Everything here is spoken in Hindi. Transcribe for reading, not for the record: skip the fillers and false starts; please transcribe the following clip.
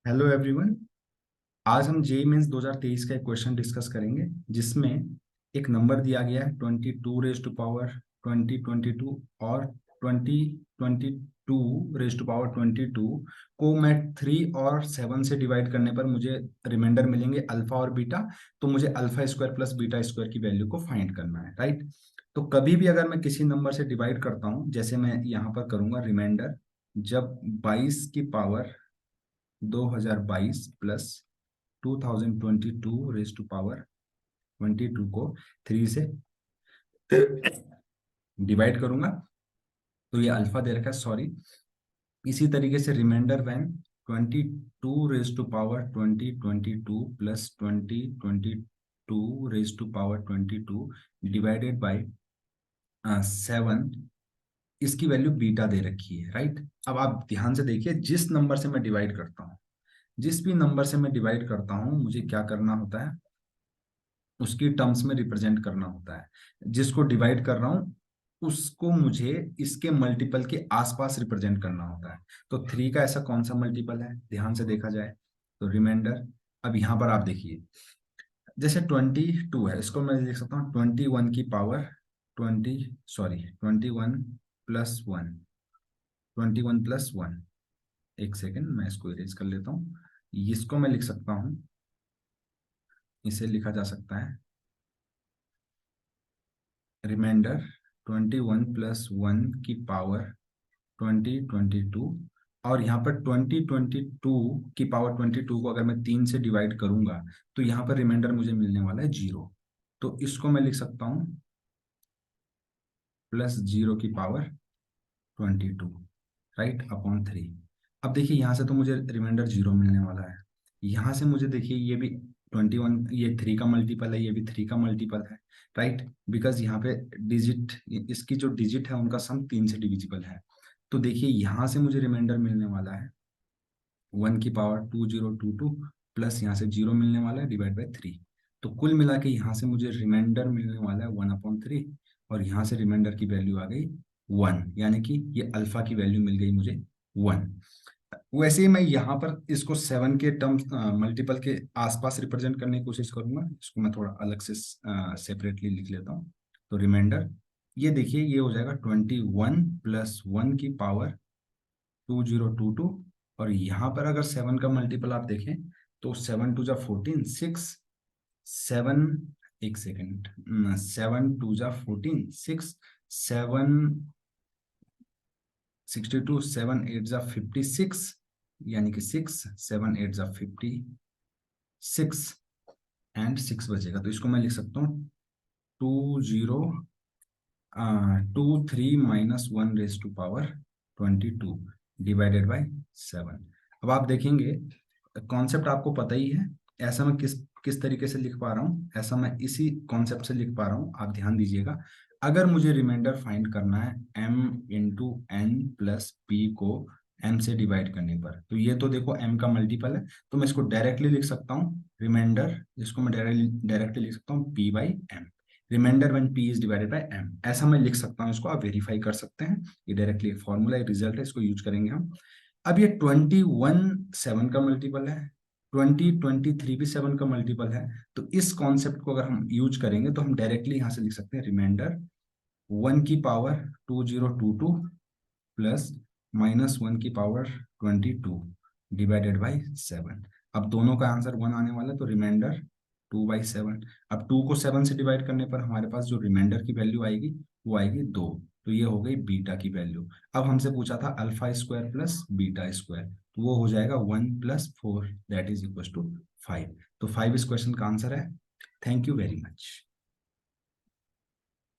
Hello everyone. आज हम जेई मेंस 2023 का एक क्वेश्चन डिस्कस करेंगे जिसमें एक नंबर दिया गया है 22 रेज टू पावर 2022 और 2022 रेज टू पावर 22 को मैं 3 और 7 से डिवाइड करने पर मुझे रिमाइंडर मिलेंगे अल्फा और बीटा। तो मुझे alpha square plus beta square की वैल्यू को फाइंड करना है, राइट। तो कभी भी अगर मैं किसी नंबर से डिवाइड करता हूँ, जैसे मैं यहाँ पर करूंगा रिमाइंडर, जब 22 की power 2022 plus 2022 raise to power 22 को 3 से डिवाइड करूंगा तो ये अल्फा दे रखा है, सॉरी। इसी तरीके से reminder when 22 raise to power 2022 plus 2022 raise to power 22 divided by 7, इसकी वैल्यू बीटा दे रखी है, राइट। अब आप ध्यान से देखिए, जिस नंबर से मैं डिवाइड करता हूँ, जिस भी नंबर से मैं डिवाइड करता हूँ, मुझे क्या करना होता है, उसकी टर्म्स में रिप्रेजेंट करना होता है। जिसको डिवाइड कर रहा हूं उसको मुझे इसके मल्टीपल के आसपास रिप्रेजेंट करना होता है। तो 3 का ऐसा कौन सा मल्टीपल है, ध्यान से देखा जाए तो रिमाइंडर। अब यहाँ पर आप देखिए, जैसे 22 है, इसको मैं लिख सकता हूँ 21 की पावर 21 प्लस 1। एक सेकेंड, मैं इसको इरेज कर लेता हूँ। इसको मैं लिख सकता हूँ, इसे लिखा जा सकता है रिमाइंडर 21 प्लस 1 की पावर 2022। और यहाँ पर 2022 की पावर 22 को अगर मैं 3 से डिवाइड करूंगा तो यहाँ पर रिमाइंडर मुझे मिलने वाला है 0। तो इसको मैं लिख सकता हूँ +0 की पावर 22, राइट, अपॉन 3। अब देखिए यहाँ से तो मुझे रिमाइंडर 0 मिलने वाला है। यहाँ से मुझे देखिए ये भी 21, ये 3 का मल्टीपल है, ये भी 3 का मल्टीपल है, राइट। बिकॉज यहाँ पे डिजिट, इसकी जो डिजिट है उनका सम 3 से डिविजिबल है। तो देखिए यहाँ से मुझे रिमाइंडर मिलने वाला है 1 की पावर 2022 प्लस यहाँ से 0 मिलने वाला है डिवाइड बाई 3। तो कुल मिला के यहाँ से मुझे रिमाइंडर मिलने वाला है 1/3, और यहाँ से रिमाइंडर की वैल्यू आ गई 1, यानी कि ये अल्फा की वैल्यू मिल गई मुझे 1। वैसे ही मैं यहाँ पर इसको 7 के टर्म्स मल्टीपल के आसपास रिप्रेजेंट करने की कोशिश करूंगा। इसको मैं थोड़ा अलग से सेपरेटली लिख लेता हूँ। तो रिमाइंडर, ये देखिए ये हो जाएगा 21 प्लस 1 की पावर 2022। और यहाँ पर अगर 7 का मल्टीपल आप देखें तो 7 2 जा 14, 6, 7, एक सेकेंड, 7 2 जा 14, 6, 7 62, 7 8 जा 56, यानी कि 6, 7 8 जा 56 एंड 6 बचेगा। तो इसको मैं लिख सकता हूँ 23 - 1 raise to power 22 divided by 7। अब आप देखेंगे, कॉन्सेप्ट आपको पता ही है। ऐसा मैं किस किस तरीके से लिख पा रहा हूँ, ऐसा मैं इसी कॉन्सेप्ट से लिख पा रहा हूँ। आप ध्यान दीजिएगा, अगर मुझे रिमाइंडर फाइंड करना है m × n + p को m से डिवाइड करने पर, तो ये तो देखो m का मल्टीपल है, तो मैं इसको डायरेक्टली लिख सकता हूँ रिमाइंडर, जिसको मैं डायरेक्टली लिख सकता हूँ p/m, reminder when p is divided by m। ऐसा मैं लिख सकता हूँ, इसको आप वेरीफाई कर सकते हैं। ये डायरेक्टली एक फॉर्मूला, एक रिजल्ट है, इसको यूज करेंगे हम। अब ये 21 7 का मल्टीपल है, 23 भी 7 का मल्टीपल है। तो इस कॉन्सेप्ट को अगर हम यूज करेंगे तो हम डायरेक्टली यहां से लिख सकते हैं रिमाइंडर 1 की पावर 2022 प्लस -1 की पावर 22 डिवाइडेड बाई 7। अब दोनों का आंसर 1 आने वाला है, तो रिमाइंडर 2/7। अब 2 को 7 से डिवाइड करने पर हमारे पास जो रिमाइंडर की वैल्यू आएगी वो आएगी 2। तो ये हो गई बीटा की वैल्यू। अब हमसे पूछा था alpha square plus beta square, तो वो हो जाएगा 1 + 4 दैट इज इक्वल टू 5। तो 5 इस क्वेश्चन का आंसर है। Thank you very much.